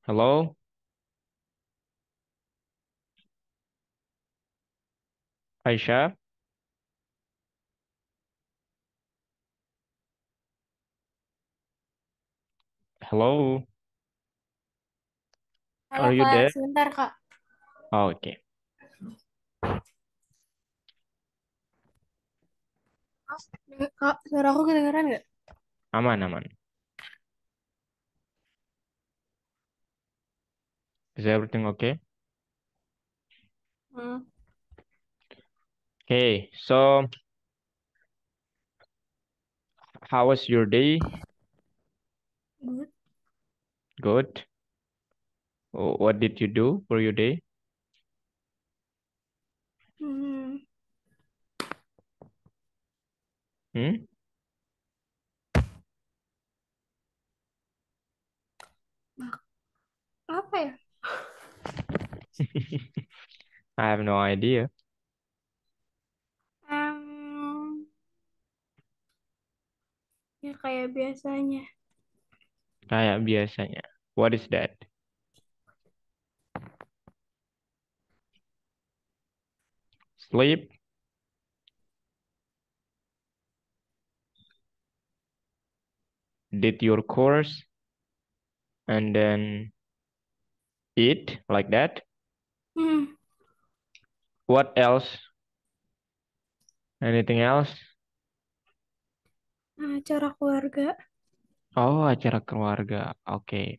Hello, Aisyah. Hello, Halo are you Kak, there? sebentar Kak. Oh, okay, Kak, suara aku kedengeran nggak? aman, aman. Is everything okay? Hmm, Okay, so how was your day? good. Good. What did you do for your day? Hmm, Hmm? apa ya? I have no idea. Em, ya kayak biasanya. Kayak biasanya. What is that? Sleep, did your course, and then eat like that. Hmm, What else? Anything else? acara keluarga. Oh, acara keluarga. Okay,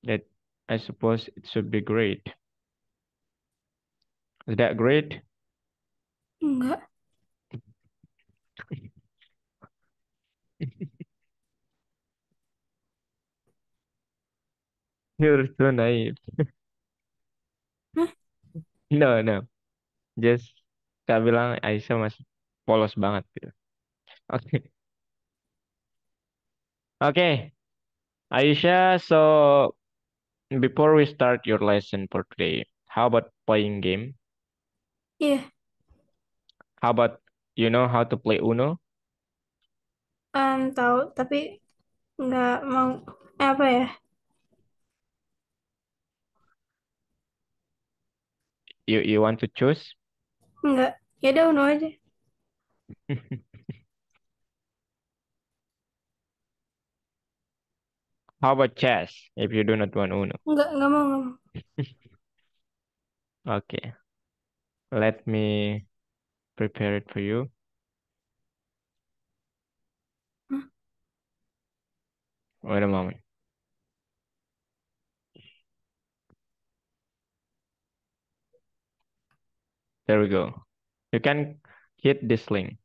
that I suppose it should be great. Is that great? Enggak. You're so naive. Hah? No, no. Just Kak bilang Aisyah masih polos banget gitu. Oke. Oke, Aisyah, so before we start your lesson for today, how about playing game? Iya, How about you know how to play Uno? tahu, tapi nggak mau. Apa ya? You want to choose? Enggak. Ya udah Uno aja. How about chess if you do not want Uno? Enggak mau, enggak mau. Okay, let me prepare it for you. Hah? Wait a moment. There we go. You can hit this link.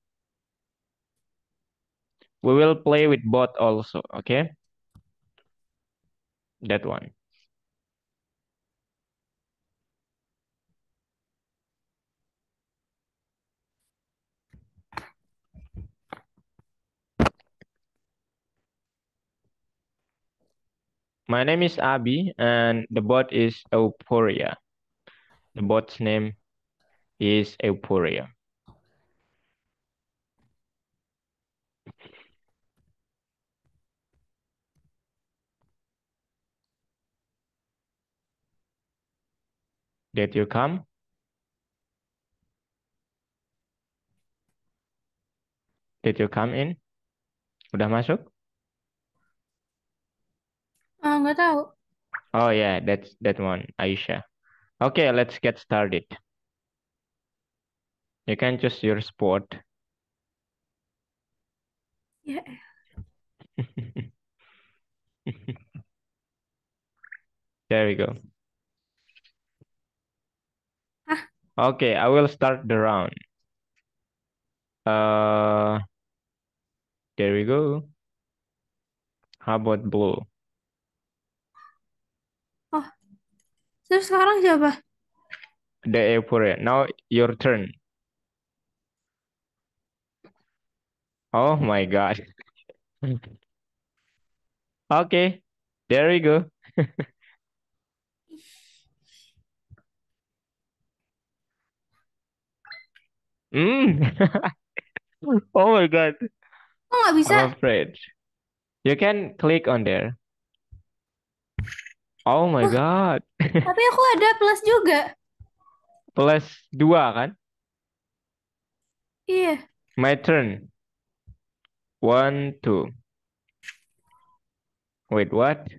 We will play with bot also, okay? That one. My name is Abi, and the bot is Euphoria. The bot's name is Euphoria. Did you come? Did you come in? Udah masuk? Nggak tahu. Oh yeah, that's that one, Aisyah. Okay, let's get started. You can choose your sport. Ya, There we go. ah, Okay, I will start the round. Uh, there we go. How about blue? oh, terus sekarang siapa? The Euphoria. Now your turn. Oh my God. Okay, there we go. Mm. Oh my God. Oh, nggak bisa. I'm afraid. You can click on there. Oh my Wah, God. tapi aku ada plus juga. Plus 2 kan? Iya. My turn. One, two. Wait, what?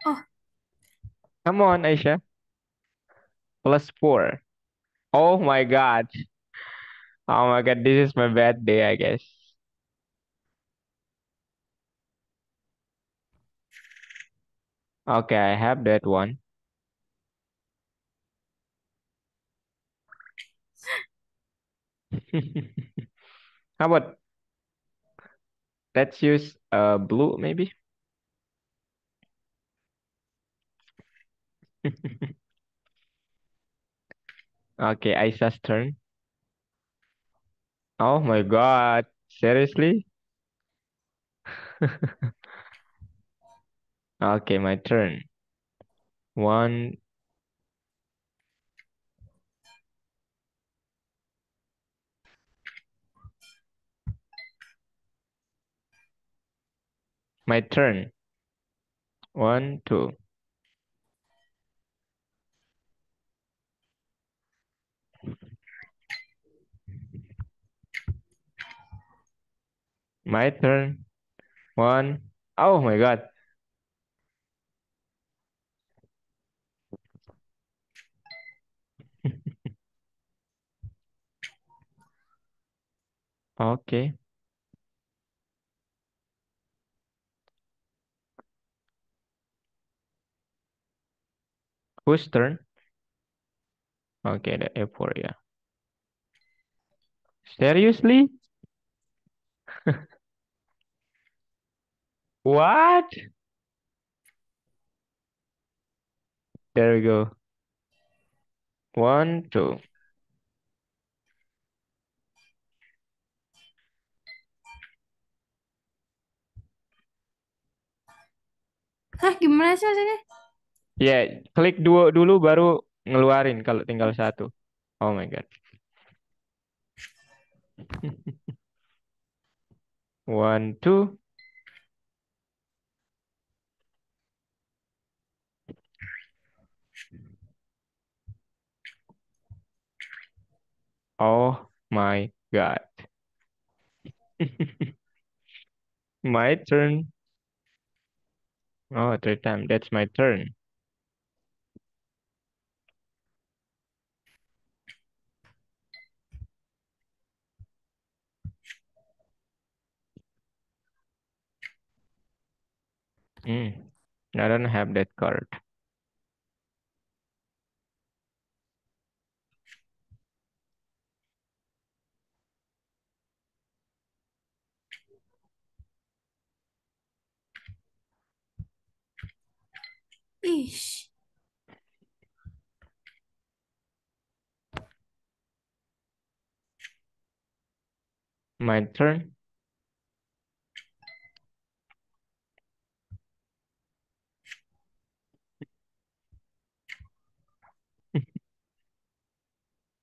Oh, Come on, Aisha. Plus 4. Oh my God. Oh my God, this is my bad day, I guess. Okay, I have that one. How about let's use blue maybe? Okay, Aisha's turn. Oh my God. Seriously? Okay, my turn. One, my turn. One, two. My turn. One. Oh my God. Okay. Whose turn? Okay, the A4, yeah. Seriously? What? There we go. One, two. hah gimana sih maksudnya? Ya, klik dua dulu baru ngeluarin kalau tinggal satu. Oh my God. One, two. Oh my God. My turn. Oh, third time. That's my turn. Hmm. I don't have that card. Ih, My turn.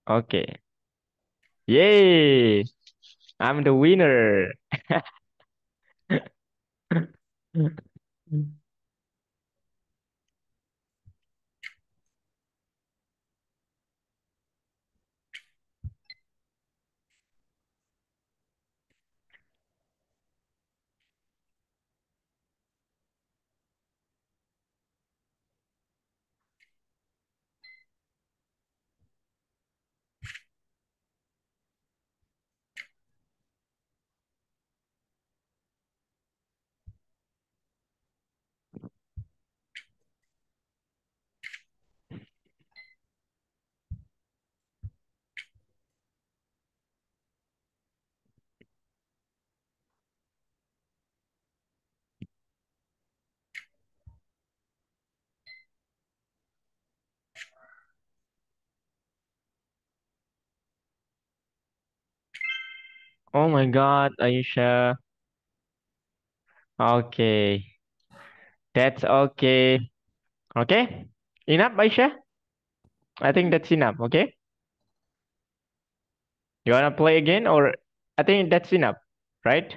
Okay. Yay! I'm the winner. Oh my God, Aisha. Okay. That's okay. Okay? Enough, Aisha? I think that's enough, okay? You wanna play again or I think that's enough, right?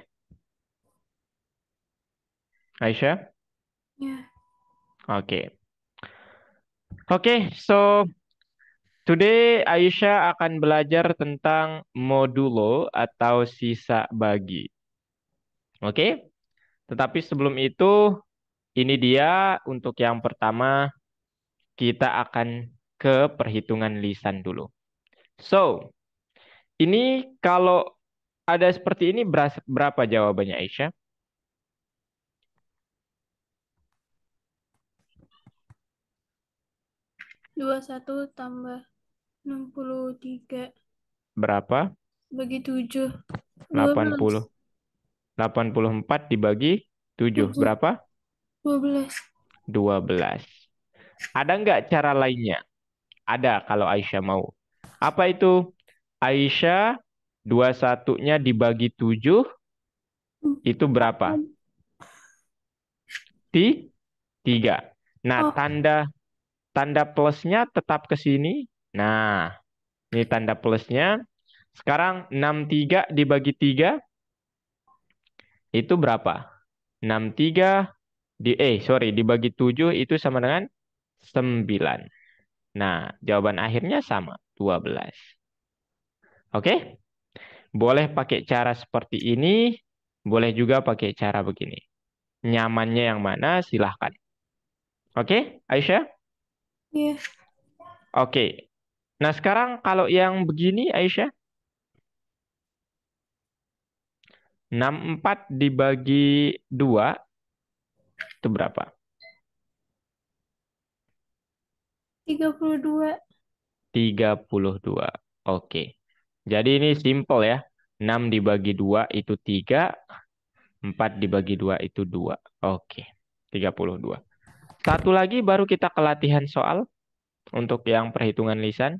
Aisyah? Ya. Okay. Okay, so today Aisyah akan belajar tentang modulo atau sisa bagi. Oke? Tetapi sebelum itu, ini dia untuk yang pertama kita akan ke perhitungan lisan dulu. So, ini kalau ada seperti ini berapa jawabannya Aisyah? 21 tambah 63 Berapa? bagi 7. 12. 80. 84 dibagi 7. 7. Berapa? 12. 12. Ada nggak cara lainnya? Ada kalau Aisyah mau. Apa itu? Aisyah 21-nya dibagi 7 itu berapa? 4. Di 3. Nah, Oh, tanda tanda plusnya tetap ke sini. Nah, ini tanda plusnya. Sekarang 63 dibagi 3 itu berapa? 63 sorry, dibagi 7 itu sama dengan 9. Nah, jawaban akhirnya sama, 12. Oke? Boleh pakai cara seperti ini, boleh juga pakai cara begini. Nyamannya yang mana, silahkan. Oke, Aisyah? iya. Oke. Nah, sekarang kalau yang begini, Aisyah, 64 dibagi 2 itu berapa? 32. 32. Oke. Jadi ini simple ya. 6 dibagi 2 itu 3, 4 dibagi 2 itu 2. Oke. 32. Satu lagi baru kita ke latihan soal untuk yang perhitungan lisan.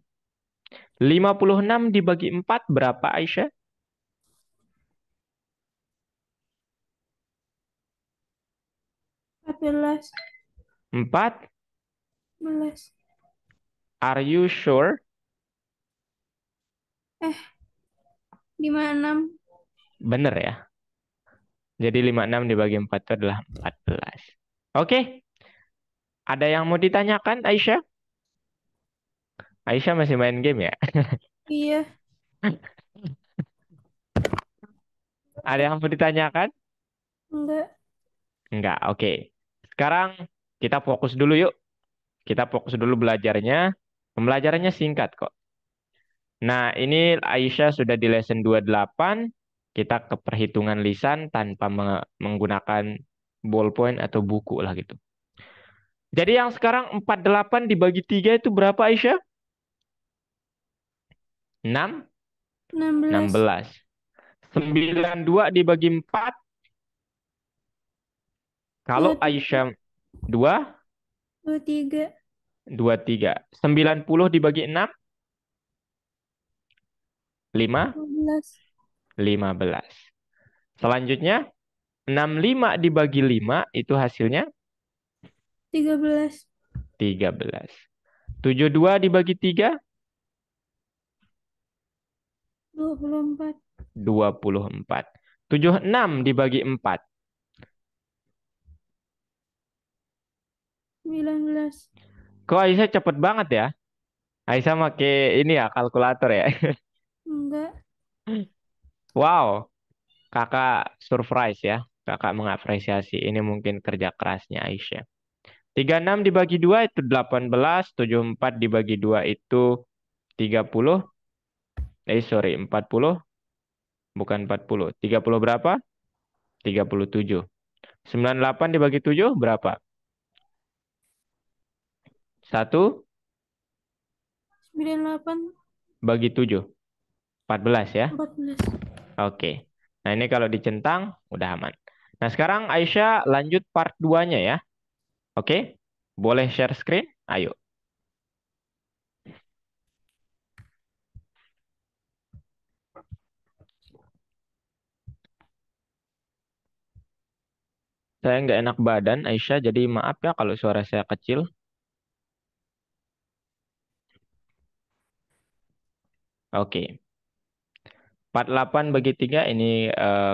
56 dibagi 4 berapa Aisyah? 14. 4. 11. Are you sure? Eh, 56. Bener ya. Jadi 56 dibagi 4 itu adalah 14. Oke. Ada yang mau ditanyakan Aisyah? Aisyah masih main game ya? Iya. Ada yang mau ditanyakan? Enggak. Enggak, oke. Sekarang kita fokus dulu yuk. Kita fokus dulu belajarnya. Pembelajarannya singkat kok. Nah, ini Aisyah sudah di lesson 28. Kita ke perhitungan lisan tanpa menggunakan ballpoint atau buku lah gitu. Jadi yang sekarang 48 dibagi 3 itu berapa Aisyah? 6? 16. 16. 92 dibagi 4. Kalau 23. Aisyah 2, 23. 23. 90 dibagi 6, 5, 12. 15. Selanjutnya 65 dibagi 5 itu hasilnya 13. 13. 72 dibagi 3, 24. 24. 76 dibagi 4. 19. Kok Aisyah cepet banget ya? Aisyah pakai ini ya, kalkulator ya. Enggak. Wow, kakak surprise ya. Kakak mengapresiasi. Ini mungkin kerja kerasnya Aisyah. 36 dibagi 2 itu 18. 74 dibagi 2 itu 30. Sorry, 40. Bukan 40. 30 berapa? 37. 98 dibagi 7 berapa? 1 98. bagi 7. 14 ya. 14. Oke. Nah ini kalau dicentang udah aman. Nah sekarang Aisyah lanjut part 2-nya ya. Oke. Boleh share screen? Ayo. Saya nggak enak badan Aisyah, jadi maaf ya kalau suara saya kecil. Oke. 48 bagi 3 ini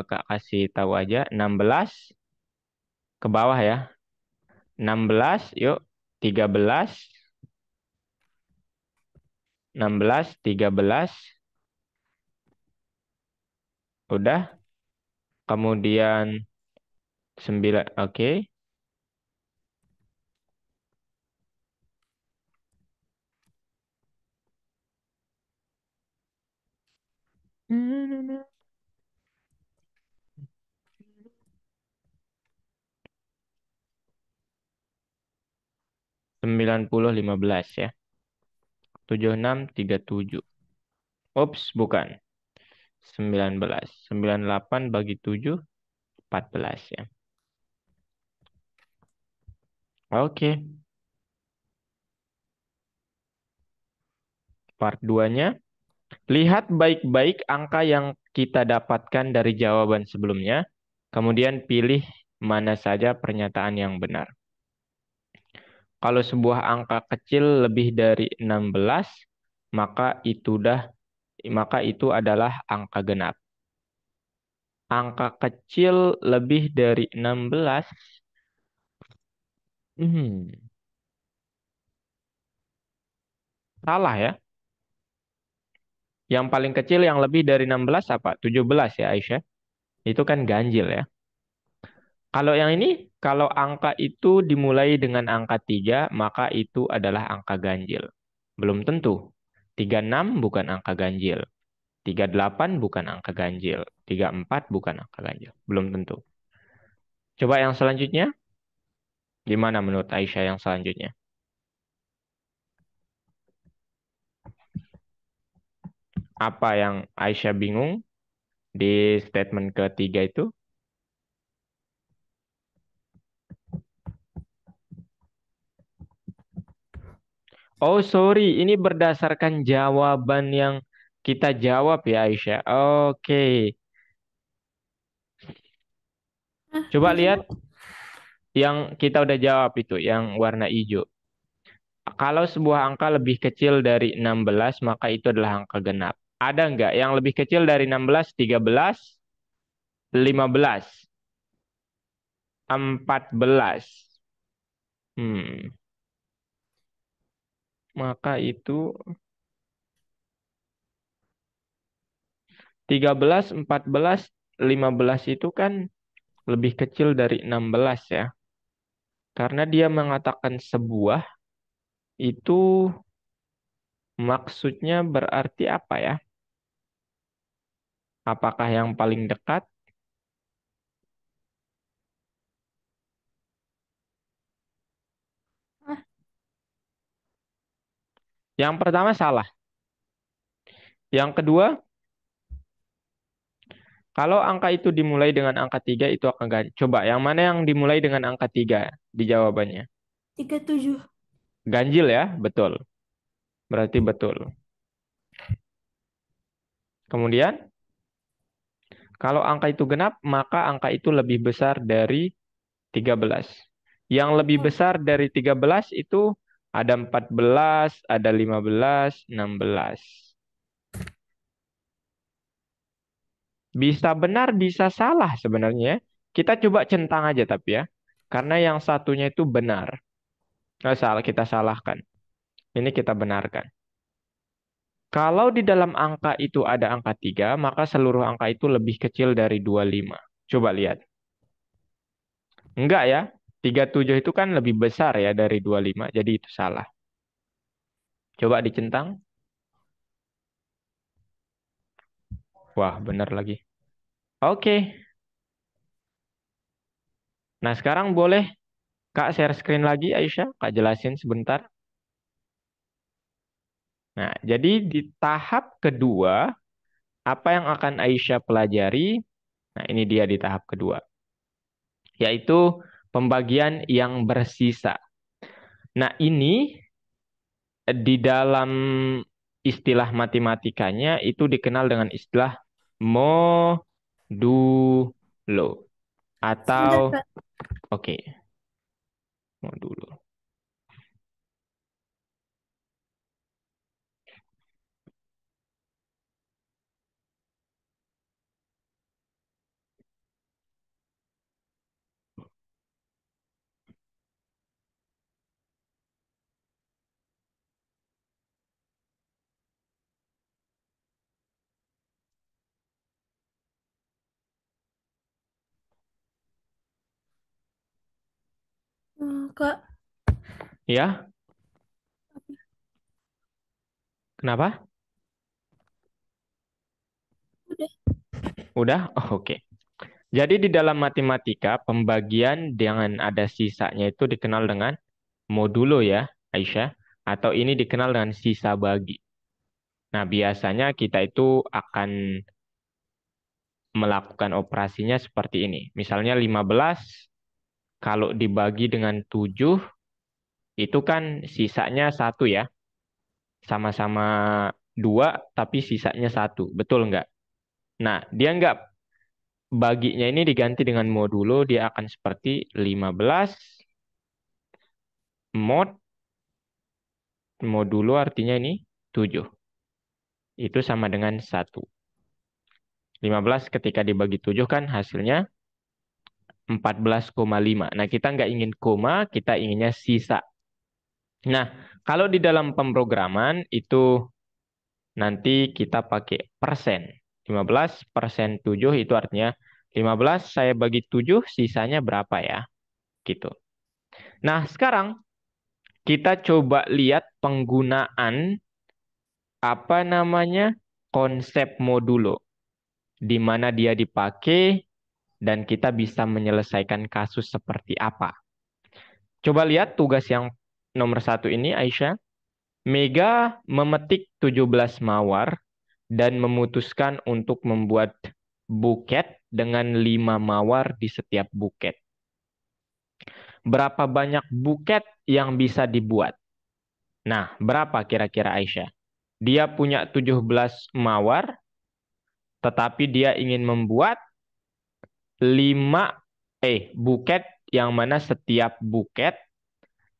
Kak kasih tahu aja. 16 ke bawah ya. 16 yuk. 13. 16, 13. Udah. Kemudian 9. Oke. Hmm. 90, 15 ya. 76, 37. Ups, bukan. 19. 98 bagi 7, 14 ya. Oke. Part 2-nya. Lihat baik-baik angka yang kita dapatkan dari jawaban sebelumnya. Kemudian pilih mana saja pernyataan yang benar. Kalau sebuah angka kecil lebih dari 16, maka maka itu adalah angka genap. Angka kecil lebih dari 16. Hmm, salah ya. Yang paling kecil yang lebih dari 16 apa? 17 ya Aisyah. Itu kan ganjil ya. Kalau yang ini, kalau angka itu dimulai dengan angka 3, maka itu adalah angka ganjil. Belum tentu. 36 bukan angka ganjil. 38 bukan angka ganjil. 34 bukan angka ganjil. Belum tentu. Coba yang selanjutnya. Gimana menurut Aisyah yang selanjutnya? Apa yang Aisyah bingung di statement ketiga itu? Oh, sorry. Ini berdasarkan jawaban yang kita jawab ya, Aisyah. Oke. Coba Maksudnya? lihat yang kita udah jawab itu, yang warna hijau. Kalau sebuah angka lebih kecil dari 16, maka itu adalah angka genap. Ada nggak yang lebih kecil dari 16, 13, 15, 14? Hmm, maka itu 13, 14, 15 itu kan lebih kecil dari 16 ya. Karena dia mengatakan sebuah, itu maksudnya berarti apa ya? Apakah yang paling dekat? Ah, Yang pertama salah. Yang kedua, kalau angka itu dimulai dengan angka 3 itu akan ganjil. Coba, yang mana yang dimulai dengan angka 3 di jawabannya? 37. Ganjil ya, betul. Berarti betul. Kemudian, kalau angka itu genap, maka angka itu lebih besar dari 13. Yang lebih Oh, besar dari 13 itu ada 14, ada 15, 16. Bisa benar, bisa salah sebenarnya. Kita coba centang aja tapi ya. Karena yang satunya itu benar. Nggak salah, kita salahkan. Ini kita benarkan. Kalau di dalam angka itu ada angka 3, maka seluruh angka itu lebih kecil dari 25. Coba lihat. Enggak ya. 37 itu kan lebih besar ya dari 25, jadi itu salah. Coba dicentang. Wah, benar lagi. Oke. Nah, sekarang boleh Kak share screen lagi, Aisyah. Kak jelasin sebentar. Nah, jadi di tahap kedua, apa yang akan Aisyah pelajari? Nah, ini dia di tahap kedua, yaitu pembagian yang bersisa. Nah, ini di dalam istilah matematikanya itu dikenal dengan istilah modulo sebentar, atau Kak. oke, modulo. Kak, Ya, kenapa? udah. Udah? Oh, oke. Jadi di dalam matematika, pembagian dengan ada sisanya itu dikenal dengan modulo ya, Aisyah. Atau ini dikenal dengan sisa bagi. Nah, biasanya kita itu akan melakukan operasinya seperti ini. Misalnya 15, kalau dibagi dengan 7, itu kan sisanya 1 ya. Sama-sama 2, tapi sisanya 1. Betul nggak? Nah, dia nggak baginya ini diganti dengan modulo, dia akan seperti 15 mod modulo artinya ini 7. Itu sama dengan 1. 15 ketika dibagi 7 kan hasilnya 14,5. Nah, kita nggak ingin koma, kita inginnya sisa. Nah, kalau di dalam pemrograman itu nanti kita pakai persen. 15 persen 7 itu artinya 15 saya bagi 7 sisanya berapa ya? Gitu. Nah, sekarang kita coba lihat penggunaan apa namanya konsep modulo. Di mana dia dipakai dan kita bisa menyelesaikan kasus seperti apa. Coba lihat tugas yang nomor 1 ini, Aisyah. Mega memetik 17 mawar dan memutuskan untuk membuat buket dengan 5 mawar di setiap buket. Berapa banyak buket yang bisa dibuat? Nah, berapa kira-kira Aisyah? Dia punya 17 mawar, tetapi dia ingin membuat 5 buket yang mana setiap buket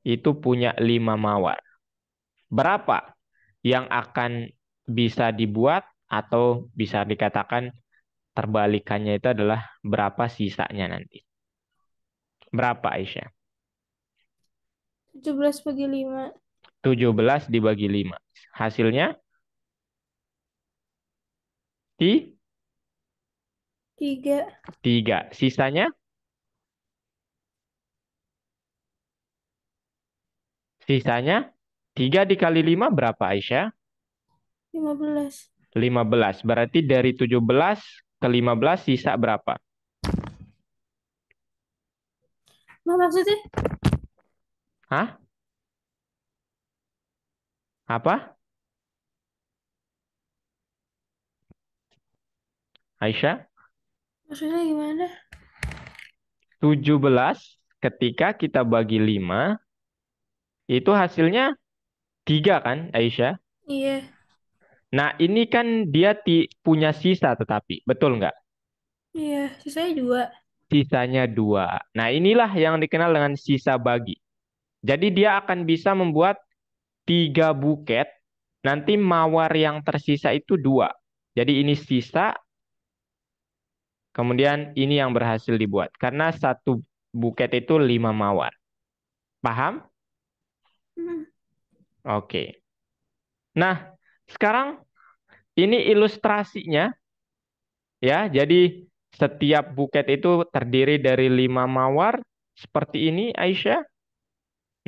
itu punya 5 mawar. Berapa yang akan bisa dibuat atau bisa dikatakan terbalikannya itu adalah berapa sisanya nanti. Berapa Aisyah? 17 bagi 5. 17 dibagi 5. Hasilnya di 3. 3. Sisanya 3 dikali 5 berapa Aisyah? 15. 15. Berarti dari 17 ke 15 sisa berapa? Nah, maksudnya Hah? Apa? Aisyah? maksudnya gimana? 17 ketika kita bagi 5 itu hasilnya 3 kan Aisyah? Iya, Nah ini kan dia punya sisa tetapi. Betul nggak? iya, sisanya 2. Sisanya 2. Nah inilah yang dikenal dengan sisa bagi. Jadi dia akan bisa membuat 3 buket. Nanti mawar yang tersisa itu 2. Jadi ini sisa. Kemudian ini yang berhasil dibuat. Karena satu buket itu 5 mawar. Paham? Hmm. Oke. Nah, sekarang ini ilustrasinya ya. Jadi setiap buket itu terdiri dari 5 mawar seperti ini Aisyah.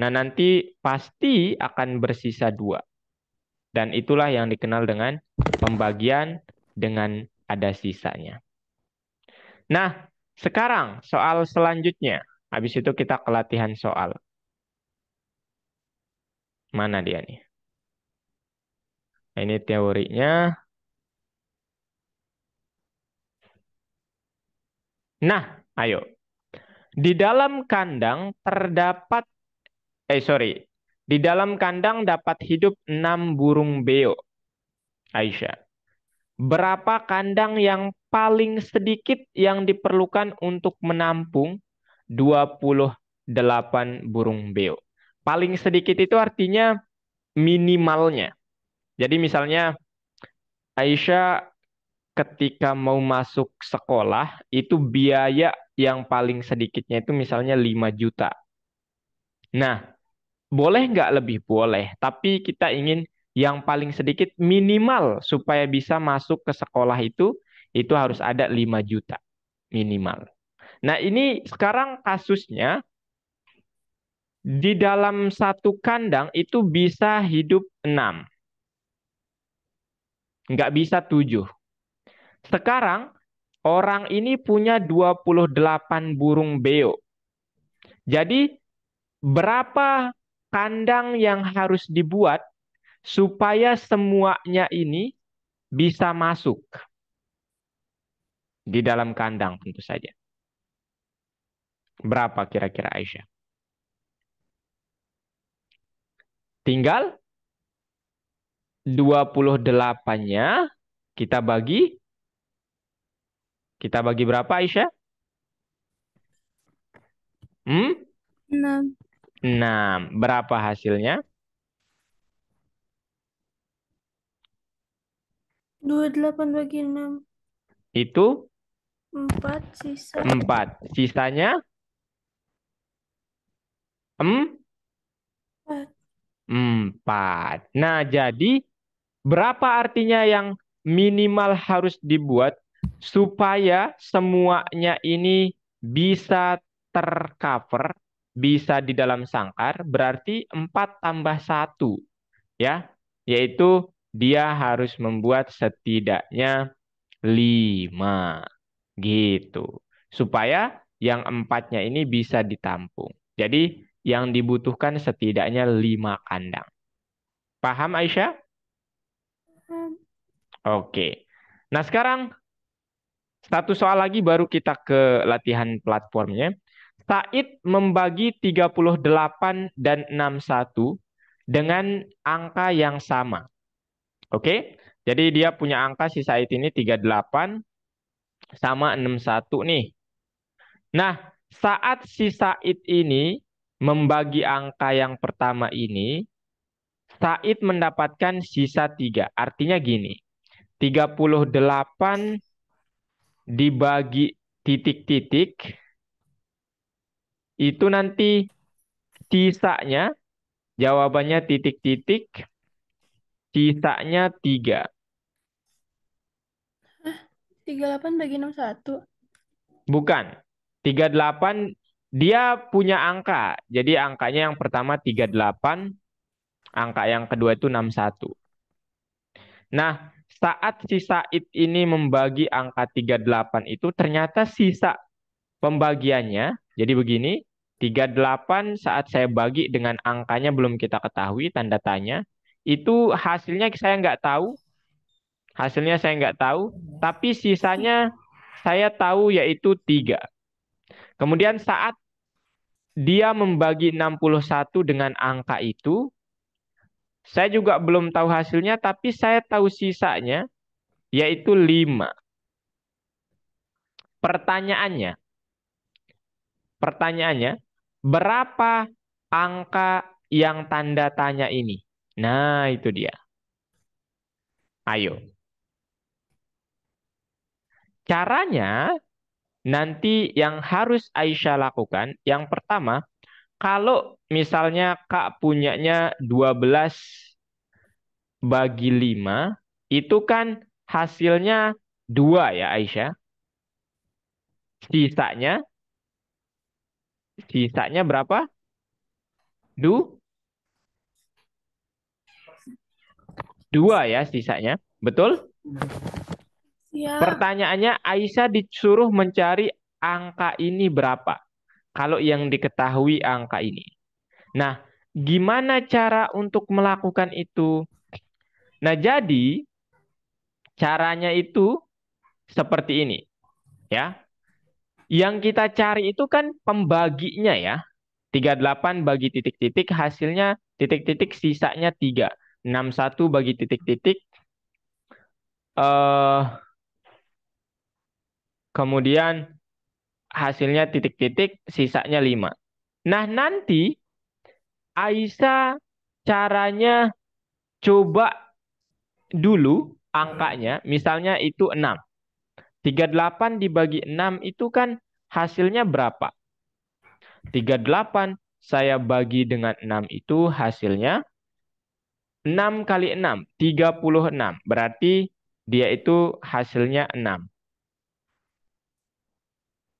Nah, nanti pasti akan bersisa 2. Dan itulah yang dikenal dengan pembagian dengan ada sisanya. Nah, sekarang soal selanjutnya. Habis itu kita ke latihan soal. Mana dia nih? Nah, ini teorinya. Nah, ayo. Di dalam kandang terdapat, sorry. Di dalam kandang dapat hidup 6 burung beo, Aisyah. Berapa kandang yang paling sedikit yang diperlukan untuk menampung 28 burung beo? Paling sedikit itu artinya minimalnya. Jadi misalnya Aisyah ketika mau masuk sekolah itu biaya yang paling sedikitnya itu misalnya 5 juta. Nah, boleh nggak lebih? Boleh. Tapi kita ingin yang paling sedikit minimal supaya bisa masuk ke sekolah itu harus ada 5 juta minimal. Nah, ini sekarang kasusnya Di dalam satu kandang itu bisa hidup 6. Nggak bisa 7. Sekarang orang ini punya 28 burung beo. Jadi berapa kandang yang harus dibuat supaya semuanya ini bisa masuk di dalam kandang tentu saja. Berapa kira-kira Aisyah? Tinggal 28-nya kita bagi. Kita bagi berapa Aisyah? 6. 6. Berapa hasilnya? 28 bagi 6. Itu 4 sisa 4. Sisanya 4. 4. Nah, jadi berapa artinya yang minimal harus dibuat supaya semuanya ini bisa tercover, bisa di dalam sangkar, berarti 4 tambah 1, ya, yaitu dia harus membuat setidaknya 5, gitu. Supaya yang 4-nya ini bisa ditampung. Jadi yang dibutuhkan setidaknya 5 kandang. Paham Aisyah? Oke. Nah, sekarang satu soal lagi baru kita ke latihan platformnya. Said membagi 38 dan 61 dengan angka yang sama. Oke? Jadi dia punya angka si Said ini 38 sama 61 nih. Nah, saat si Said ini membagi angka yang pertama ini, Said mendapatkan sisa 3. Artinya gini, 38 dibagi titik-titik, itu nanti sisanya, jawabannya titik-titik, sisanya 3. 38 bagi 61. Bukan, 38 dia punya angka. Jadi angkanya yang pertama 38, angka yang kedua itu 61. Nah, saat si Said ini membagi angka 38 itu ternyata sisa pembagiannya, jadi begini, 38 saat saya bagi dengan angkanya belum kita ketahui, tanda tanya, itu hasilnya saya nggak tahu, tapi sisanya saya tahu yaitu 3. Kemudian saat dia membagi 61 dengan angka itu, saya juga belum tahu hasilnya, tapi saya tahu sisanya yaitu 5. Pertanyaannya, pertanyaannya, berapa angka yang tanda tanya ini? Nah, itu dia. Ayo. Caranya nanti yang harus Aisyah lakukan, yang pertama, kalau misalnya Kak punyanya 12 bagi 5, itu kan hasilnya 2 ya Aisyah. Sisanya, sisanya berapa? 2 ya sisanya. Betul? Ya. Pertanyaannya, Aisyah disuruh mencari angka ini berapa? Kalau yang diketahui angka ini. Nah, gimana cara untuk melakukan itu? Nah, jadi caranya itu seperti ini, ya. Yang kita cari itu kan pembaginya ya. 38 bagi titik-titik, hasilnya titik-titik, sisanya 3. 61 bagi titik-titik, eh kemudian hasilnya titik-titik, sisanya 5. Nah, nanti Aisyah caranya coba dulu angkanya, misalnya itu 6. 38 dibagi 6 itu kan hasilnya berapa? 38 saya bagi dengan 6 itu hasilnya 6 kali 6, 36. Berarti dia itu hasilnya 6.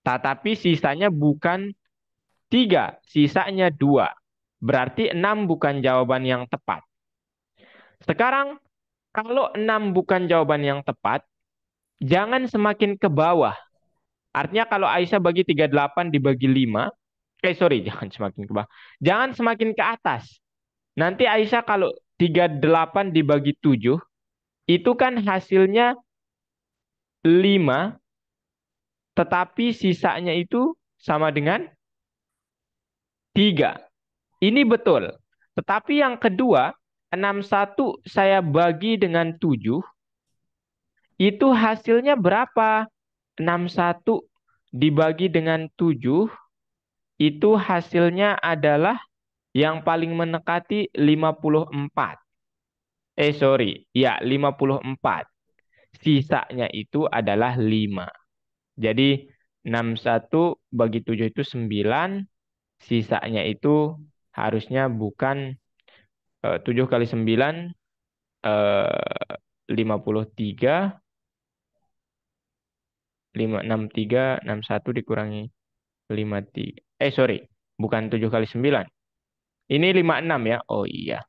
Tetapi sisanya bukan 3, sisanya 2. Berarti 6 bukan jawaban yang tepat. Sekarang, kalau 6 bukan jawaban yang tepat, jangan semakin ke bawah. Artinya kalau Aisyah bagi 38 dibagi 5, sorry, jangan semakin ke bawah. Jangan semakin ke atas. Nanti Aisyah kalau 38 dibagi 7, itu kan hasilnya 5, tetapi sisanya itu sama dengan 3. Ini betul. Tetapi yang kedua, 61 saya bagi dengan 7, itu hasilnya berapa? 61 dibagi dengan 7, itu hasilnya adalah yang paling mendekati 54. Sorry, ya 54. Sisanya itu adalah 5. Jadi 61 bagi 7 itu 9, sisanya itu harusnya bukan 7 kali 9, 53, 563, 61 dikurangi 53. Sorry, bukan 7 kali 9. Ini 56 ya. Oh iya,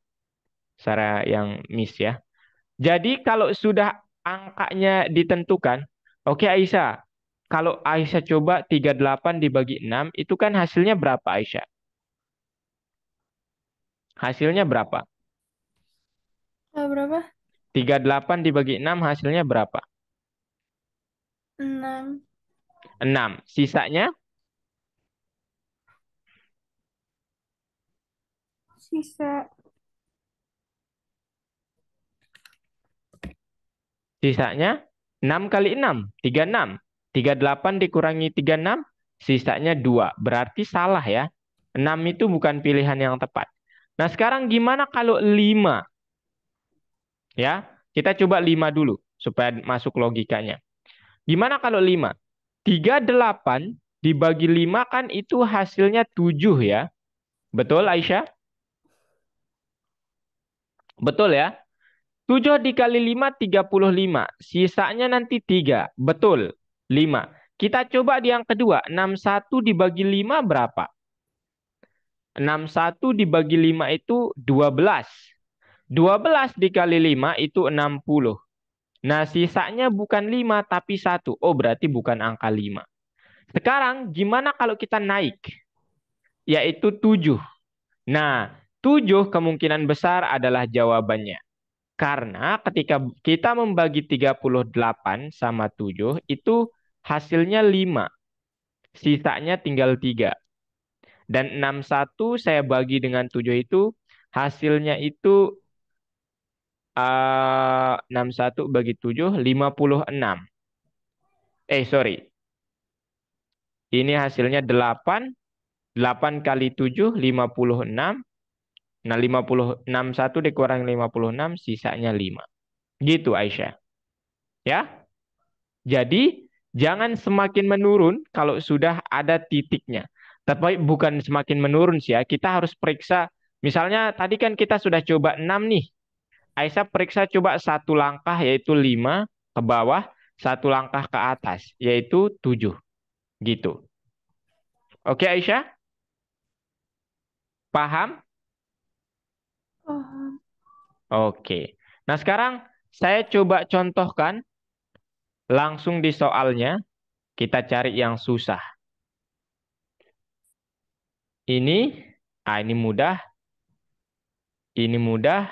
cara yang miss ya. Jadi kalau sudah angkanya ditentukan, oke Aisyah, kalau Aisyah coba 38 dibagi 6, itu kan hasilnya berapa Aisyah? Hasilnya berapa? Berapa? 38 dibagi 6 hasilnya berapa? 6. 6. Sisanya? Sisa. Sisanya 6 kali 6, 36. 38 dikurangi 36, sisanya 2. Berarti salah ya. 6 itu bukan pilihan yang tepat. Nah, sekarang gimana kalau 5? Ya, kita coba 5 dulu supaya masuk logikanya. Gimana kalau 5? 38 dibagi 5 kan itu hasilnya 7 ya. Betul Aisyah? Betul ya? 7 dikali 5, 35. Sisanya nanti 3. Betul. 5. Kita coba di yang kedua. 61 dibagi 5 berapa? 61 dibagi 5 itu 12. 12 dikali 5 itu 60. Nah, sisanya bukan 5 tapi 1. Oh, berarti bukan angka 5. Sekarang gimana kalau kita naik? Yaitu 7. Nah, 7 kemungkinan besar adalah jawabannya. Karena ketika kita membagi 38 sama 7, itu hasilnya 5. Sisanya tinggal 3. Dan 61 saya bagi dengan 7 itu, hasilnya itu 61 bagi 7, 56. Sorry. Ini hasilnya 8. 8 kali 7, 56. Nah, 61 dikurangi 56, sisanya 5. Gitu, Aisyah. Ya? Jadi, jangan semakin menurun kalau sudah ada titiknya. Tapi bukan semakin menurun sih ya. Kita harus periksa. Misalnya tadi kan kita sudah coba 6 nih. Aisyah periksa coba satu langkah yaitu 5 ke bawah. Satu langkah ke atas yaitu 7. Gitu. Oke Aisyah? Paham? Oh, Oke. Nah sekarang saya coba contohkan langsung di soalnya. Kita cari yang susah. Ini, ini mudah. Ini mudah.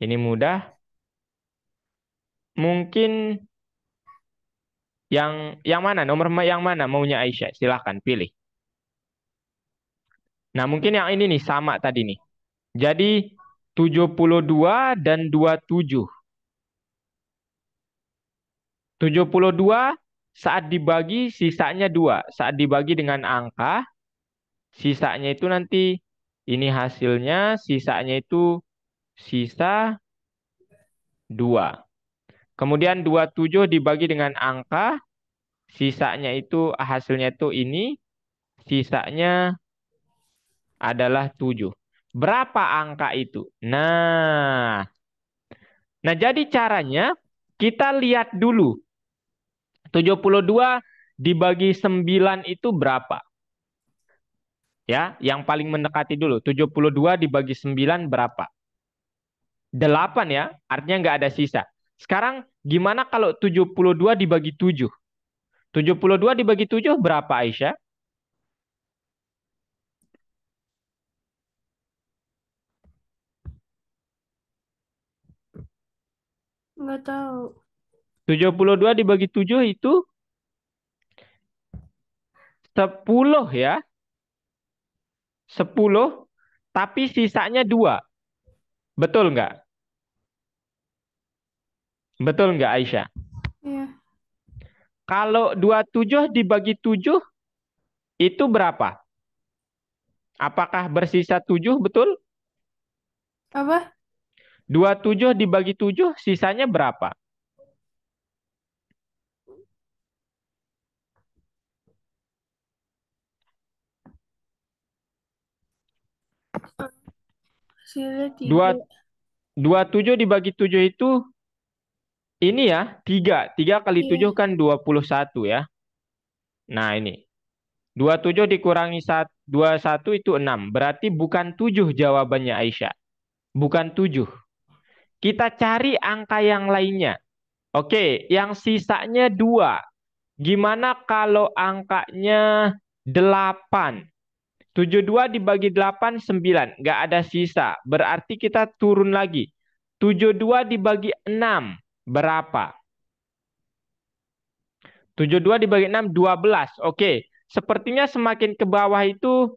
Ini mudah. Mungkin yang mana? Nomor yang mana maunya Aisyah? Silahkan pilih. Nah, mungkin yang ini nih sama tadi nih. Jadi 72 dan 27. 72 saat dibagi sisanya 2. Saat dibagi dengan angka, sisanya itu nanti ini hasilnya, sisanya itu sisa 2. Kemudian 27 dibagi dengan angka, sisanya itu hasilnya itu ini, sisanya adalah 7. Berapa angka itu? Nah, jadi caranya kita lihat dulu. 72 dibagi 9 itu berapa? Ya, yang paling mendekati dulu. 72 dibagi 9 berapa? 8 ya, artinya nggak ada sisa. Sekarang gimana kalau 72 dibagi 7? 72 dibagi 7 berapa, Aisyah? Nggak tahu. 72 dibagi 7 itu 10 ya. 10, tapi sisanya 2. Betul nggak? Betul nggak, Aisyah? Iya. Kalau 27 dibagi 7 itu berapa? Apakah bersisa 7, betul? Apa? 27 dibagi 7 sisanya berapa? Hasilnya 3. 2, 27 dibagi 7 itu ini ya, 3. 3 kali 7 Iya. kan 21 ya. Nah ini. 27 dikurangi 21 itu 6. Berarti bukan 7 jawabannya, Aisyah. Bukan 7. Kita cari angka yang lainnya. Oke, yang sisanya 2. Gimana kalau angkanya 8? 72 dibagi 8, 9. Nggak ada sisa. Berarti kita turun lagi. 72 dibagi 6. Berapa? 72 dibagi 6, 12. Oke. Sepertinya semakin ke bawah itu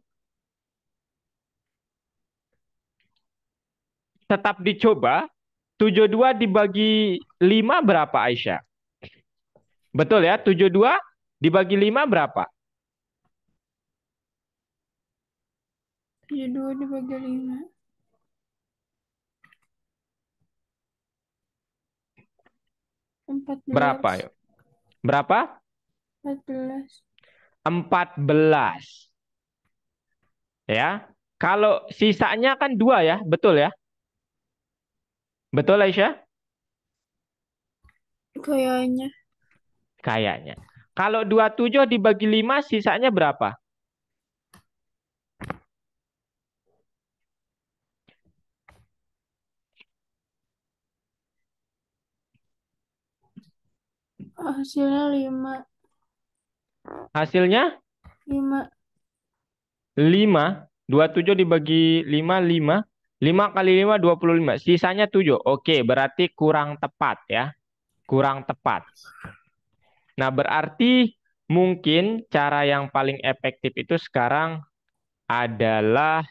tetap dicoba. 72 dibagi 5 berapa, Aisyah? Betul ya? 72 dibagi 5 berapa? 72 dibagi 5. 14. Berapa, yuk? Berapa? 14. 14. Ya. Kalau sisanya kan 2 ya, betul ya? Betul, Aisyah? Kayaknya. Kayaknya. Kalau 27 dibagi 5 sisanya berapa? Hasilnya 5. Hasilnya 5. 5. 27 dibagi 5, 5. 5 kali 5, 25. Sisanya 7. Oke, berarti kurang tepat ya. Kurang tepat. Nah, berarti mungkin cara yang paling efektif itu sekarang adalah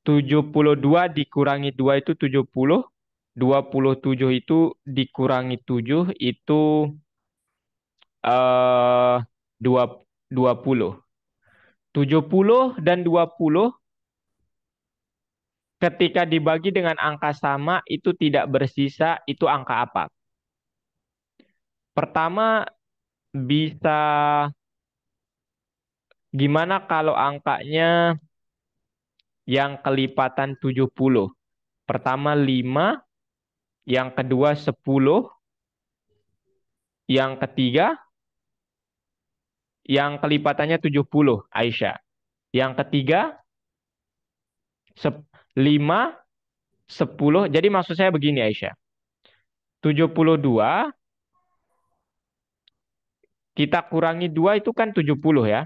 72 dikurangi 2 itu 70. 27 itu dikurangi 7 itu eh 2 20. 70 dan 20 ketika dibagi dengan angka sama itu tidak bersisa, itu angka apa? Pertama, bisa gimana kalau angkanya yang kelipatan 70? Pertama 5, yang kedua 10, yang ketiga yang kelipatannya 70, Aisyah. Yang ketiga 5, 10. Jadi maksud saya begini, Aisyah. 72 kita kurangi 2 itu kan 70 ya.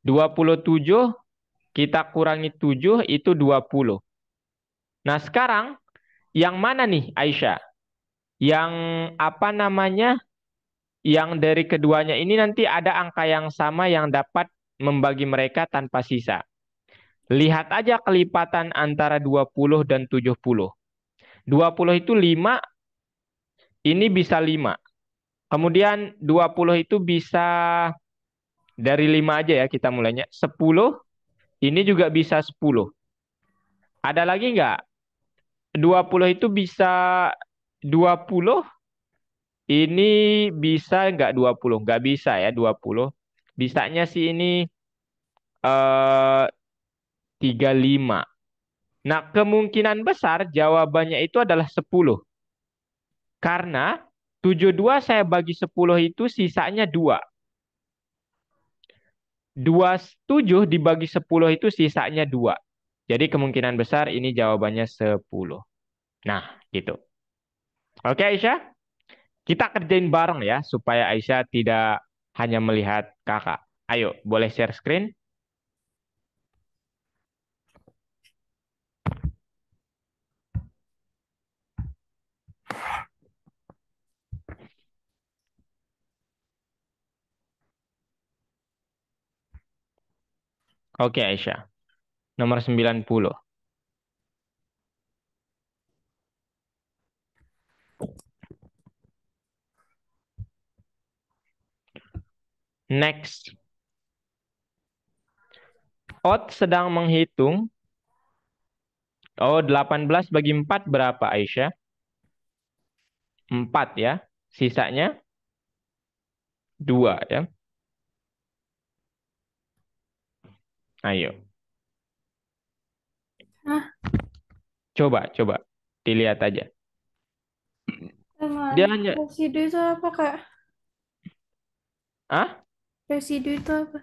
27 kita kurangi 7 itu 20. Nah, sekarang yang mana nih, Aisyah? Yang apa namanya? Yang dari keduanya ini nanti ada angka yang sama yang dapat membagi mereka tanpa sisa. Lihat aja kelipatan antara 20 dan 70. 20 itu 5, ini bisa 5. Kemudian 20 itu bisa dari 5 aja ya kita mulainya. 10, ini juga bisa 10. Ada lagi nggak? 20 itu bisa 20, ini bisa nggak 20? Nggak bisa ya 20. Bisanya sih ini eh 35. Nah, kemungkinan besar jawabannya itu adalah 10. Karena 72 saya bagi 10 itu sisanya 2. 27 dibagi 10 itu sisanya 2. Jadi kemungkinan besar ini jawabannya 10. Nah, gitu. Oke Aisyah, kita kerjain bareng ya supaya Aisyah tidak hanya melihat kakak. Ayo, boleh share screen? Oke Aisyah, nomor 90. Next. Ot sedang menghitung. Oh, 18 bagi 4 berapa Aisyah? 4 ya. Sisanya 2 ya. Ayo. Hah? Coba. Dilihat aja. Teman, Dia hanya, residu itu apa, Kak? ah? Residu itu apa?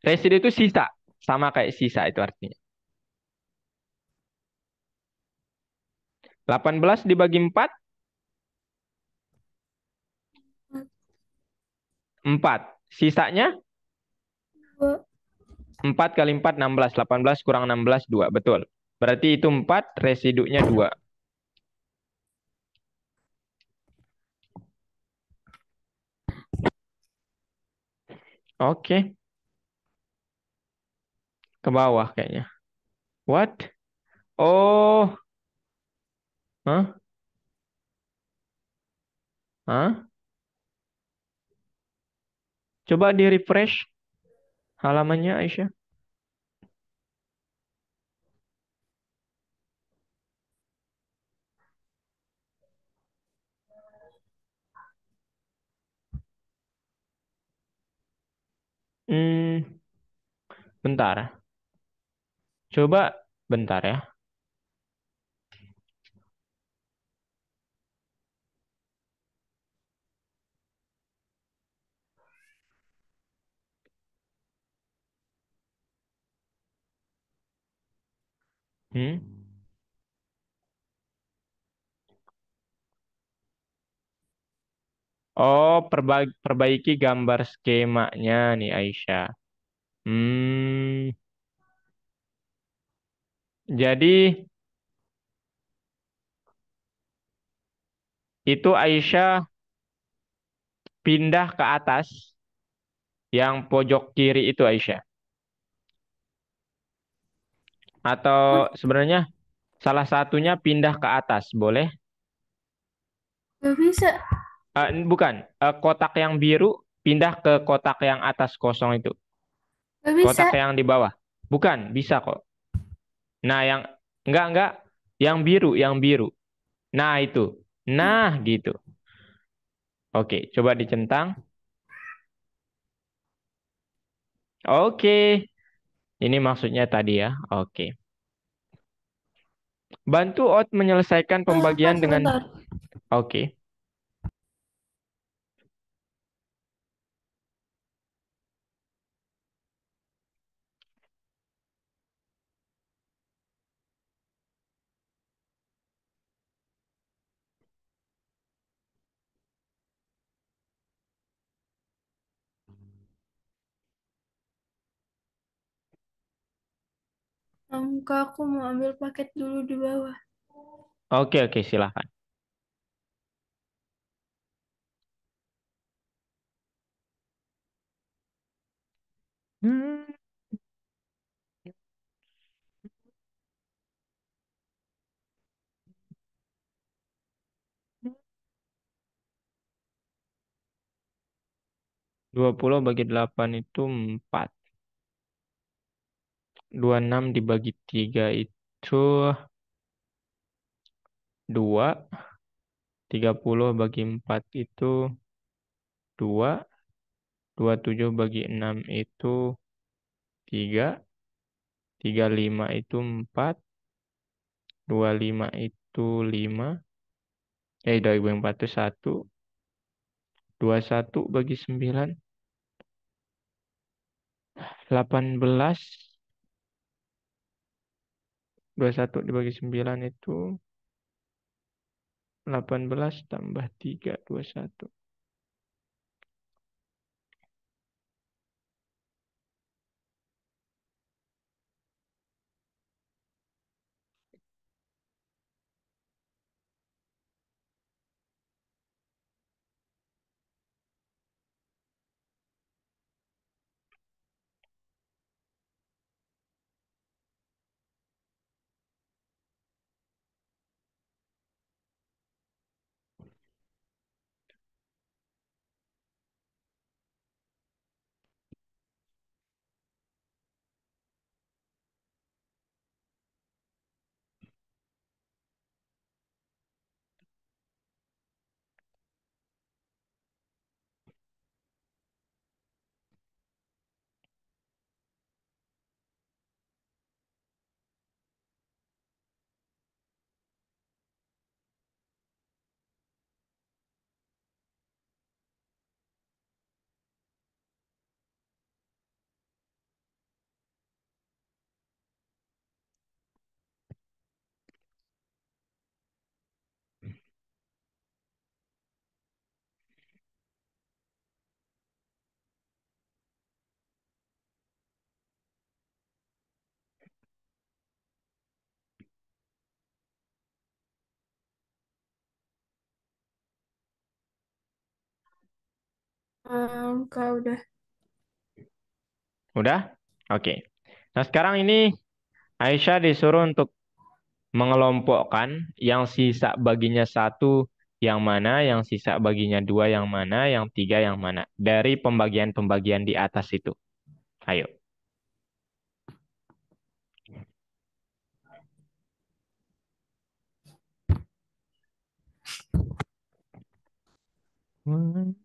Residu itu sisa. Sama kayak sisa itu artinya. 18 dibagi 4, 4. Sisanya Dua. 4 kali 4, 16. 18 kurang 16, 2. Betul. Berarti itu 4, residunya 2. Oke. Ke bawah kayaknya. What? Oh. Hah? Hah? Coba di refresh halamannya Aisyah. Hmm, bentar. Coba bentar ya. Hmm. Oh, perbaiki gambar skemanya nih Aisyah. Hmm, jadi itu Aisyah pindah ke atas yang pojok kiri itu Aisyah. Hah? Atau sebenarnya salah satunya pindah ke atas, boleh? Gak bisa. Bukan, kotak yang biru pindah ke kotak yang atas kosong itu. Gak Kotak bisa. yang di bawah. Bukan, bisa kok. Nah, yang enggak, yang biru, yang biru. Nah, itu. Nah, gitu. Oke, coba dicentang. Oke, ini maksudnya tadi ya. Oke. Bantu Ot menyelesaikan Kak, pembagian dengan sebentar. oke. Kak, aku mau ambil paket dulu di bawah. Oke, silakan. Hmm, 20 bagi 8 itu 4. 26 dibagi 3 itu 2. 30 bagi 4 itu 2. 27 bagi 6 itu 3. 35 itu 4. 25 itu 5. Dari 4 itu 1. 21 bagi 9. 18, 21 dibagi 9 itu 18 tambah 3, 21. Kak udah. Udah? Oke. Nah, sekarang ini Aisyah disuruh untuk mengelompokkan yang sisa baginya satu yang mana, yang sisa baginya dua yang mana, yang tiga yang mana. Dari pembagian-pembagian di atas itu. Ayo. Hmm.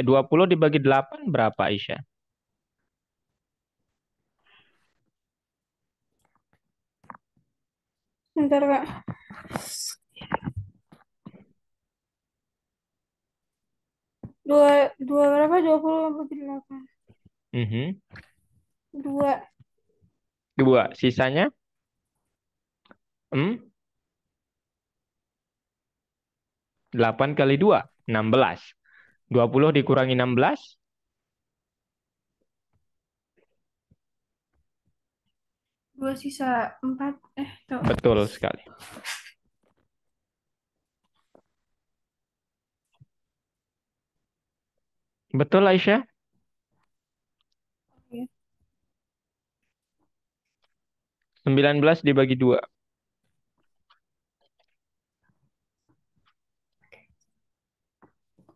20 dibagi 8 berapa Aisyah? Bentar, Kak. Dua, dua berapa? 20 bagi 8. Mhm. Dua. Dua. Sisanya? 8 kali 2, 16. 20 dikurangi 16, Dua sisa 4. Tuh. betul sekali. Betul Aisyah? Oke. 19 dibagi 2.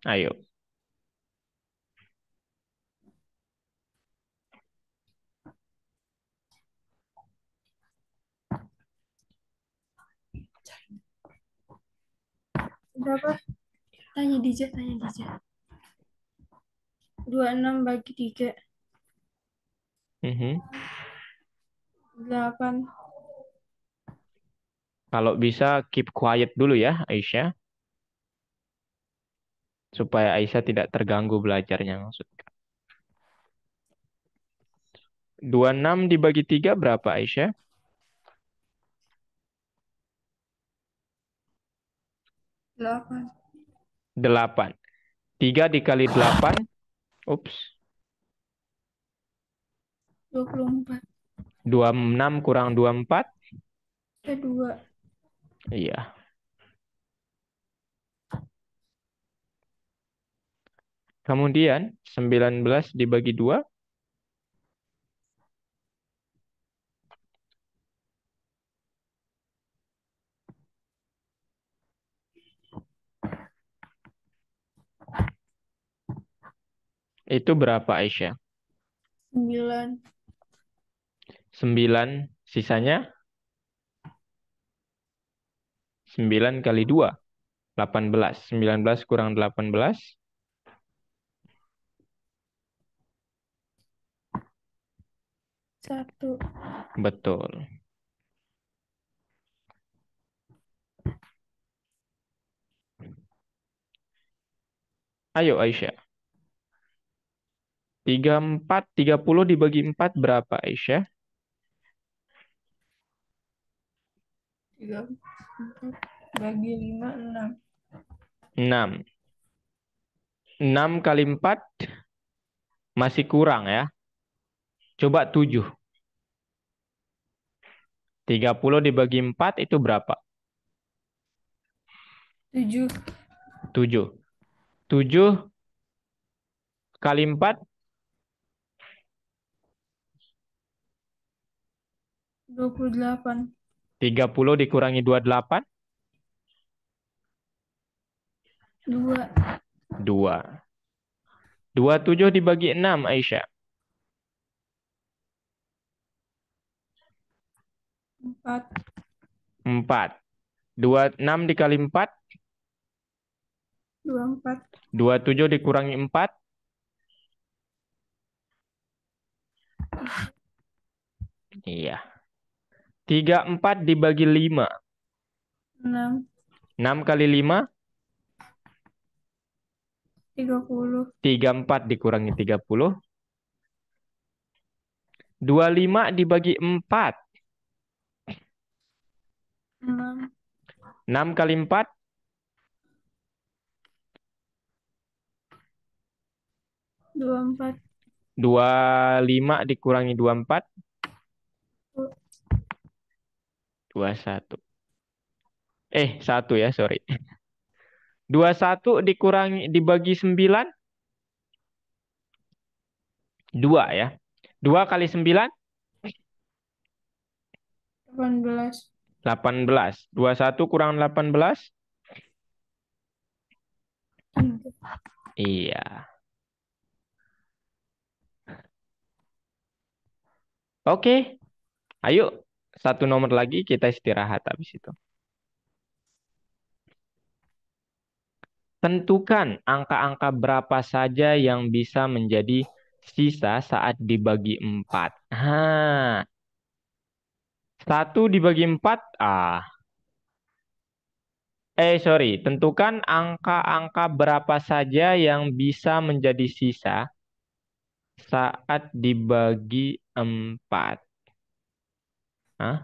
Ayo. Berapa? Tanya Dija, tanya Dija. 26 bagi 3. Mhm. 8. Kalau bisa keep quiet dulu ya Aisyah. Supaya Aisyah tidak terganggu belajarnya maksudnya. 26 dibagi 3 berapa Aisyah? 8. 8. 3 dikali 8. Ups. 24. 26 kurang 24. 2. Iya. Kemudian 19 dibagi 2 itu berapa Aisyah? 9. 9 sisanya 9 kali 2. 18. 19 kurang 18. 1. Betul. Ayo Aisyah. 30 dibagi 4 berapa, Aisyah? 34 bagi 5, 6. 6. 6 kali 4 masih kurang ya. Coba 7. 30 dibagi 4 itu berapa? 7. 7. 7 kali 4, 28. 30 dikurangi 28, 2. 2. 27 dibagi 6, Aisyah. 4. 4. 26 dikali 4, 24. 27 dikurangi 4, iya. 34 dibagi 5, 6. 6 kali 5, 30. 34 dikurangi 30, 25 dibagi 4, 6. 6 kali 4, 24. 25 dikurangi 24, 21. 1 ya, sorry. 21 dikurangi dibagi 9, 2 ya. 2 kali 9, 18. 18. 21 kurang 18, 3. iya. Oke, ayo satu nomor lagi kita istirahat habis itu. Tentukan angka-angka berapa saja yang bisa menjadi sisa saat dibagi 4. 1 dibagi 4, sorry. Tentukan angka-angka berapa saja yang bisa menjadi sisa saat dibagi 4. Hah?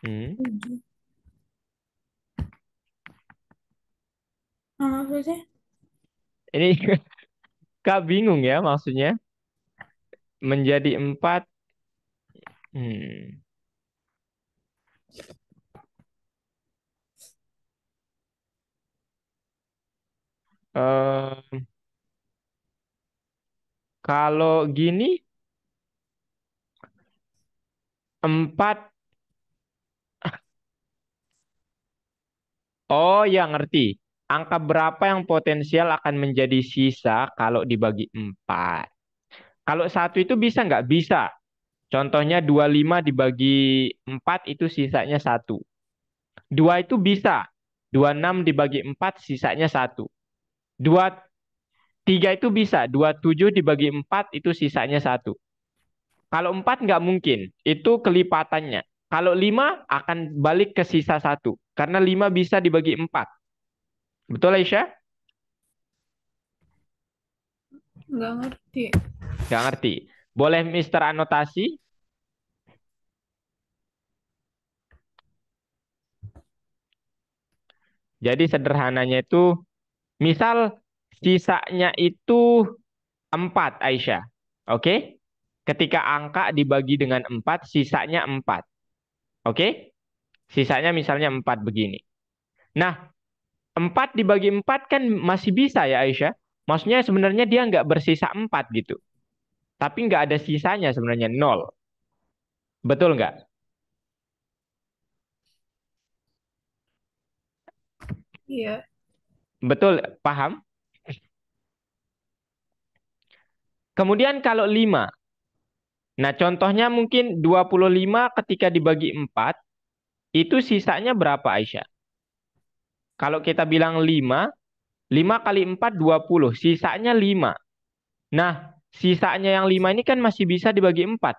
Hmm. 7. Maksudnya? Ini Kak bingung ya maksudnya. Menjadi 4. Hmm. Eh, kalau gini, 4. Oh ya ngerti. Angka berapa yang potensial akan menjadi sisa kalau dibagi 4? Kalau 1 itu bisa nggak? Bisa. Contohnya 25 dibagi 4 itu sisanya 1. 2 itu bisa. 26 dibagi 4 sisanya 1. 23 itu bisa. 27 dibagi 4 itu sisanya 1. Kalau 4 nggak mungkin. Itu kelipatannya. Kalau 5 akan balik ke sisa 1. Karena 5 bisa dibagi 4. Betul Aisyah? Nggak ngerti. Nggak ngerti. Boleh Mister anotasi? Jadi sederhananya itu, misal sisanya itu 4, Aisyah. Oke? Ketika angka dibagi dengan 4, sisanya 4. Oke? Sisanya misalnya 4 begini. Nah, 4 dibagi 4 kan masih bisa ya Aisyah? Maksudnya sebenarnya dia nggak bersisa 4 gitu. Tapi nggak ada sisanya sebenarnya, 0. Betul nggak? Iya. Betul, paham? Kemudian kalau 5. Nah, contohnya mungkin 25 ketika dibagi 4, itu sisanya berapa Aisyah? Kalau kita bilang 5, 5 kali 4 20, sisanya 5. Nah, sisanya yang 5 ini kan masih bisa dibagi 4.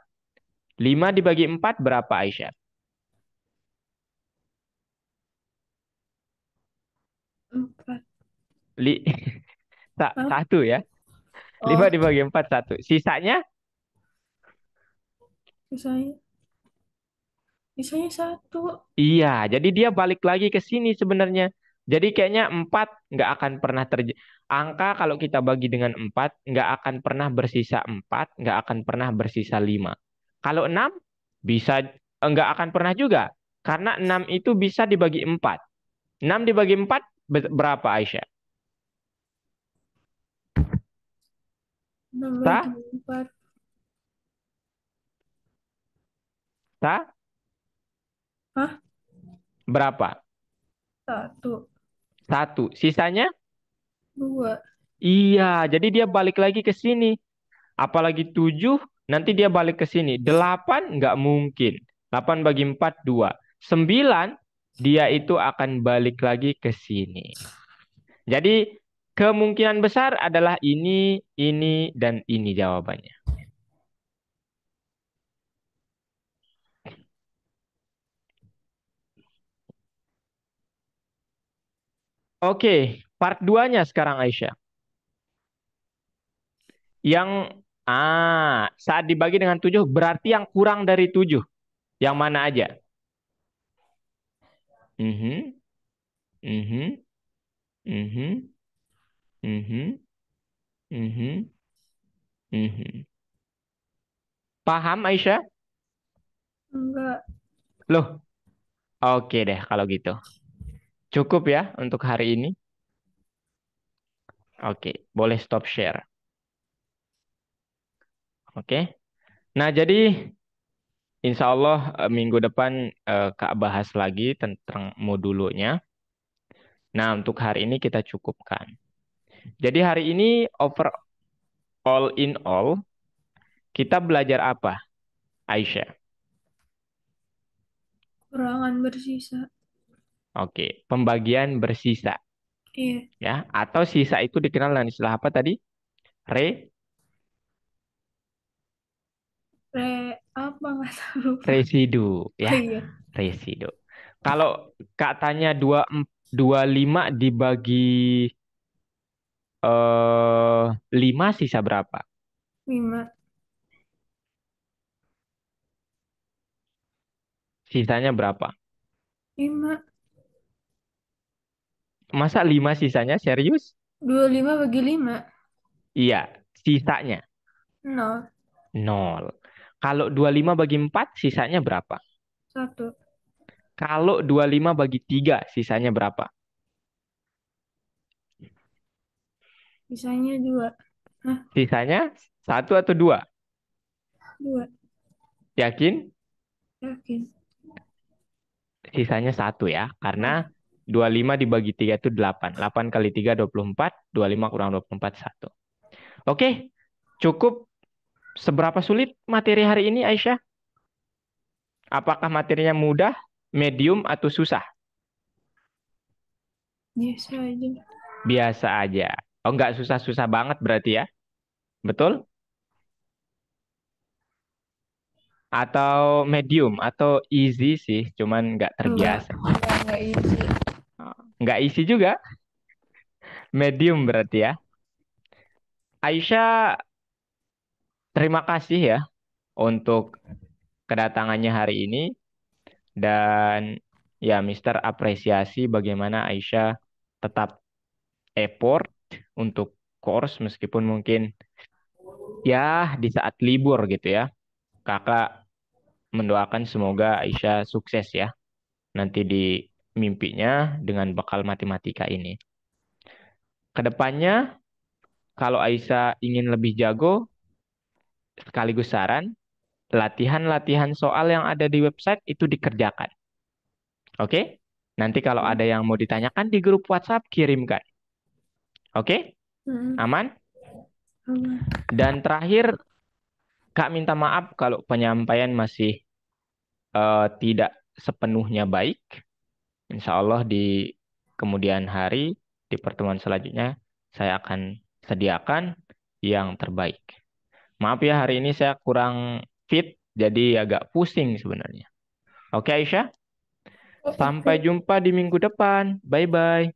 5 dibagi 4 berapa Aisyah? Li Hah? satu ya. 5 Oh, dibagi 4 satu. Sisanya. sisanya, sisanya satu. Iya, jadi dia balik lagi ke sini sebenarnya. Jadi kayaknya 4 nggak akan pernah terjadi. Angka kalau kita bagi dengan 4 nggak akan pernah bersisa 4, nggak akan pernah bersisa 5. Kalau 6 bisa nggak akan pernah juga. Karena 6 itu bisa dibagi 4. 6 dibagi 4 berapa Aisyah? 6 bagi Sah? 4. Sah? Hah? Berapa? Satu. Satu. Sisanya? Dua. Iya, jadi dia balik lagi ke sini. Apalagi 7, nanti dia balik ke sini. 8 nggak mungkin. 8 bagi 4 2. 9, dia itu akan balik lagi ke sini. Jadi kemungkinan besar adalah ini, dan ini jawabannya. Oke, part 2-nya sekarang Aisyah. Yang saat dibagi dengan 7 berarti yang kurang dari 7. Yang mana aja? Mhm, mhm, mhm, mhm, mhm, mhm. Paham Aisyah? Enggak. Loh, oke deh kalau gitu. Cukup ya untuk hari ini. Oke, boleh stop share. Oke. Nah, jadi insya Allah minggu depan Kak bahas lagi tentang modulnya. Nah, untuk hari ini kita cukupkan. Jadi hari ini all in all, kita belajar apa, Aisyah? Kurangan bersisa. Oke, pembagian bersisa. Iya. Ya, atau sisa itu dikenal dengan istilah apa tadi? Re, Apa nggak tahu lupa. residu. Oh Ya, iya. residu. Kalau katanya 25 dibagi 5 sisa berapa? 5. Sisanya berapa? 5. Masa 5 sisanya serius? 25 bagi 5. Iya, sisanya 0. nol. Kalau 25 bagi 4 sisanya berapa? 1. Kalau 25 bagi 3 sisanya berapa? Sisanya 2. Hah? Sisanya satu atau 2? 2. Yakin? Yakin. Sisanya satu ya, karena Oh, 25 dibagi 3 itu 8. 8 kali 3 24, 25 kurang 24 1. Oke, cukup. Seberapa sulit materi hari ini, Aisyah? Apakah materinya mudah, medium, atau susah? biasa aja. Biasa aja. Oh, nggak susah-susah banget berarti ya? Betul? Atau medium, atau easy sih, cuman nggak Enggak. terbiasa. Enggak easy. Oh, nggak easy juga, medium berarti ya. Aisyah, terima kasih ya untuk kedatangannya hari ini. Dan ya, Mister apresiasi bagaimana Aisyah tetap effort untuk course meskipun mungkin ya di saat libur gitu ya. Kakak mendoakan semoga Aisyah sukses ya nanti di mimpinya dengan bekal matematika ini. Kedepannya kalau Aisyah ingin lebih jago, sekaligus saran, latihan-latihan soal yang ada di website itu dikerjakan. Oke? Nanti kalau ada yang mau ditanyakan di grup WhatsApp, kirimkan. Oke? Hmm. Aman? Aman. Dan terakhir, Kak minta maaf kalau penyampaian masih tidak sepenuhnya baik. Insya Allah di kemudian hari, di pertemuan selanjutnya, saya akan sediakan yang terbaik. Maaf ya, hari ini saya kurang fit, jadi agak pusing sebenarnya. Oke Aisyah, sampai Oke. jumpa di minggu depan. Bye-bye.